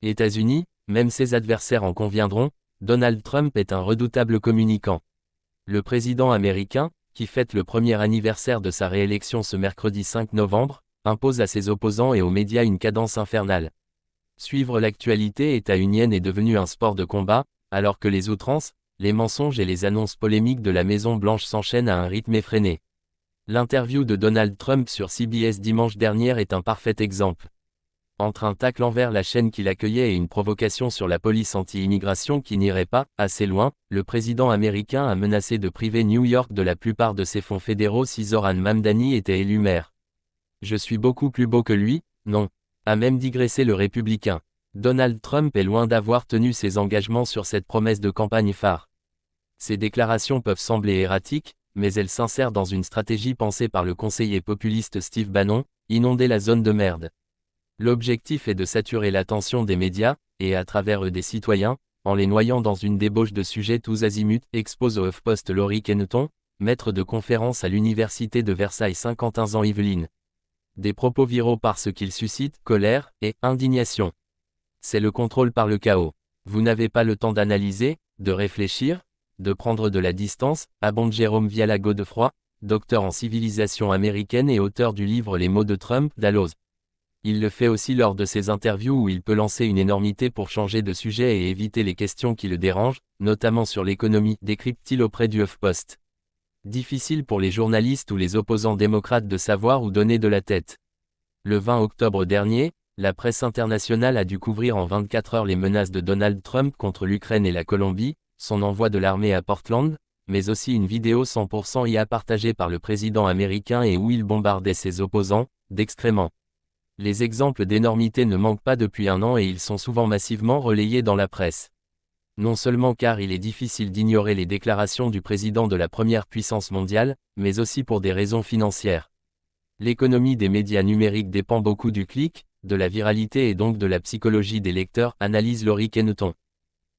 États-Unis, même ses adversaires en conviendront, Donald Trump est un redoutable communicant. Le président américain, qui fête le premier anniversaire de sa réélection ce mercredi 5 novembre, impose à ses opposants et aux médias une cadence infernale. Suivre l'actualité est à une hyène est devenu un sport de combat, alors que les outrances, les mensonges et les annonces polémiques de la Maison-Blanche s'enchaînent à un rythme effréné. L'interview de Donald Trump sur CBS dimanche dernier est un parfait exemple. Entre un tacle envers la chaîne qui l'accueillait et une provocation sur la police anti-immigration qui n'irait pas assez loin, le président américain a menacé de priver New York de la plupart de ses fonds fédéraux si Zoran Mamdani était élu maire. Je suis beaucoup plus beau que lui, non, a même digressé le républicain. Donald Trump est loin d'avoir tenu ses engagements sur cette promesse de campagne phare. Ces déclarations peuvent sembler erratiques, mais elles s'insèrent dans une stratégie pensée par le conseiller populiste Steve Bannon, inonder la zone de merde. L'objectif est de saturer l'attention des médias, et à travers eux des citoyens, en les noyant dans une débauche de sujets tous azimuts, expose au HuffPost Laurie Kenneton, maître de conférence à l'université de Versailles Saint-Quentin-en-Yvelines. Des propos viraux parce qu'ils suscitent colère et indignation. C'est le contrôle par le chaos. Vous n'avez pas le temps d'analyser, de réfléchir, de prendre de la distance, abonde Jérôme Viala-Godefroy, docteur en civilisation américaine et auteur du livre Les mots de Trump, Dalloz. Il le fait aussi lors de ses interviews où il peut lancer une énormité pour changer de sujet et éviter les questions qui le dérangent, notamment sur l'économie, décrypte-t-il auprès du HuffPost. Difficile pour les journalistes ou les opposants démocrates de savoir où donner de la tête. Le 20 octobre dernier, la presse internationale a dû couvrir en 24 heures les menaces de Donald Trump contre l'Ukraine et la Colombie, son envoi de l'armée à Portland, mais aussi une vidéo 100% IA partagée par le président américain et où il bombardait ses opposants, d'excréments. Les exemples d'énormité ne manquent pas depuis un an et ils sont souvent massivement relayés dans la presse. Non seulement car il est difficile d'ignorer les déclarations du président de la première puissance mondiale, mais aussi pour des raisons financières. L'économie des médias numériques dépend beaucoup du clic, de la viralité et donc de la psychologie des lecteurs, analyse Laurie Kenneton.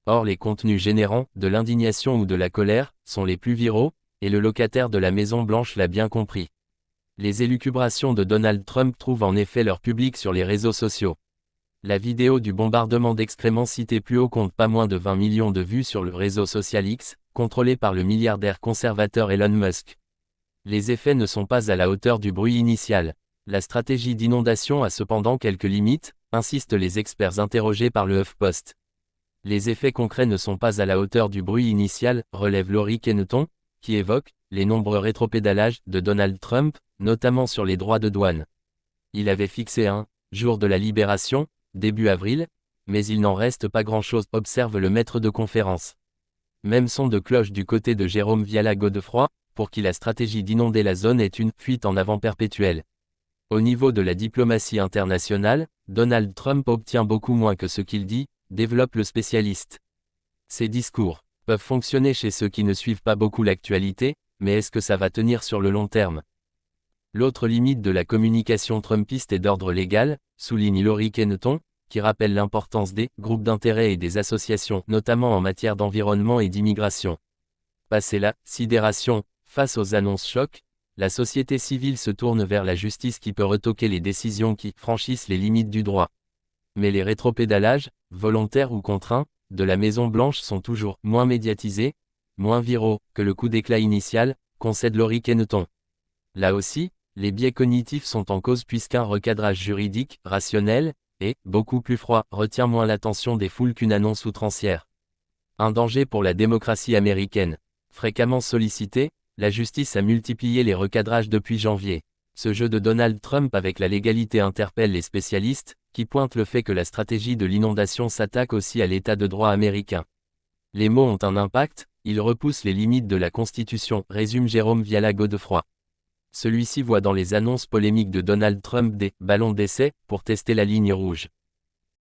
Or les contenus générant de l'indignation ou de la colère sont les plus viraux, et le locataire de la Maison-Blanche l'a bien compris. Les élucubrations de Donald Trump trouvent en effet leur public sur les réseaux sociaux. La vidéo du bombardement d'excréments citée plus haut compte pas moins de 20 millions de vues sur le réseau social X, contrôlé par le milliardaire conservateur Elon Musk. Les effets ne sont pas à la hauteur du bruit initial. La stratégie d'inondation a cependant quelques limites, insistent les experts interrogés par le HuffPost. Les effets concrets ne sont pas à la hauteur du bruit initial, relève Laurie Kenneton, qui évoque les nombreux rétropédalages de Donald Trump, notamment sur les droits de douane. Il avait fixé un jour de la libération, début avril, mais il n'en reste pas grand-chose, observe le maître de conférence. Même son de cloche du côté de Jérôme Viala-Godefroy, pour qui la stratégie d'inonder la zone est une fuite en avant perpétuelle. Au niveau de la diplomatie internationale, Donald Trump obtient beaucoup moins que ce qu'il dit, développe le spécialiste. Ces discours peuvent fonctionner chez ceux qui ne suivent pas beaucoup l'actualité, mais est-ce que ça va tenir sur le long terme? L'autre limite de la communication trumpiste est d'ordre légal, souligne Laurie Kenneton, qui rappelle l'importance des groupes d'intérêt et des associations, notamment en matière d'environnement et d'immigration. Passé la sidération, face aux annonces chocs, la société civile se tourne vers la justice qui peut retoquer les décisions qui franchissent les limites du droit. Mais les rétropédalages, volontaires ou contraints, de la Maison-Blanche sont toujours moins médiatisés, moins viraux que le coup d'éclat initial, concède Laurie Kenneton. Là aussi, les biais cognitifs sont en cause puisqu'un recadrage juridique, rationnel, et beaucoup plus froid, retient moins l'attention des foules qu'une annonce outrancière. Un danger pour la démocratie américaine. Fréquemment sollicitée, la justice a multiplié les recadrages depuis janvier. Ce jeu de Donald Trump avec la légalité interpelle les spécialistes, qui pointent le fait que la stratégie de l'inondation s'attaque aussi à l'état de droit américain. Les mots ont un impact, ils repoussent les limites de la Constitution, résume Jérôme Viala-Godefroy. Celui-ci voit dans les annonces polémiques de Donald Trump des « ballons d'essai » pour tester la ligne rouge.